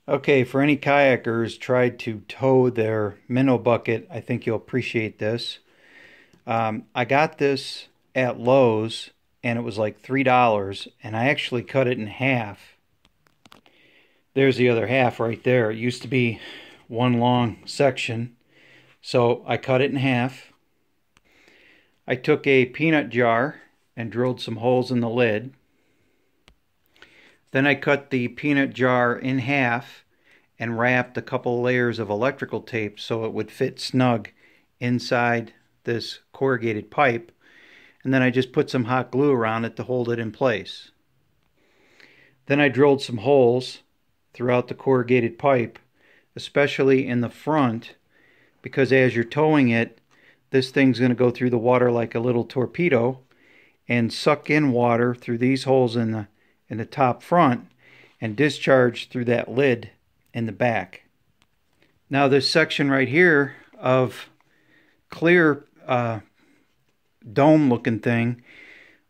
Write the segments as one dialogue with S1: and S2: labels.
S1: Okay, for any kayakers tried to tow their minnow bucket, I think you'll appreciate this. I got this at Lowe's and it was like $3, and I actually cut it in half. There's the other half right there. It used to be one long section, so I cut it in half. I took a peanut jar and drilled some holes in the lid. Then I cut the peanut jar in half and wrapped a couple layers of electrical tape so it would fit snug inside this corrugated pipe. And then I just put some hot glue around it to hold it in place. Then I drilled some holes throughout the corrugated pipe, especially in the front, because as you're towing it, this thing's going to go through the water like a little torpedo and suck in water through these holes in the top front and discharge through that lid in the back. Now this section right here of clear dome looking thing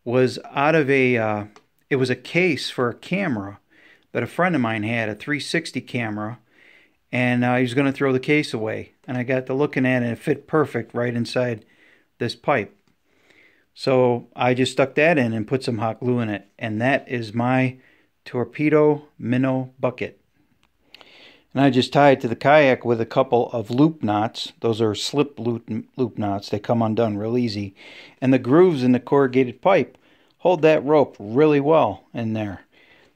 S1: was out of it was a case for a camera that a friend of mine had, a 360 camera, and he was going to throw the case away, and I got to looking at it and it fit perfect right inside this pipe. So I just stuck that in and put some hot glue in it, and that is my Torpedo Minnow bucket. And I just tie it to the kayak with a couple of loop knots. Those are slip loop knots. They come undone real easy. And the grooves in the corrugated pipe hold that rope really well in there.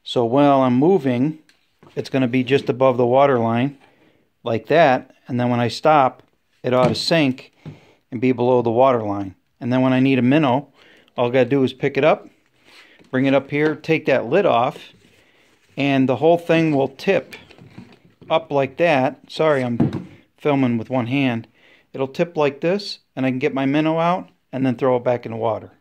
S1: So while I'm moving, it's going to be just above the water line like that. And then when I stop, it ought to sink and be below the water line. And then when I need a minnow, all I got to do is pick it up, bring it up here, take that lid off, and the whole thing will tip up like that. Sorry, I'm filming with one hand. It'll tip like this, and I can get my minnow out and then throw it back in the water.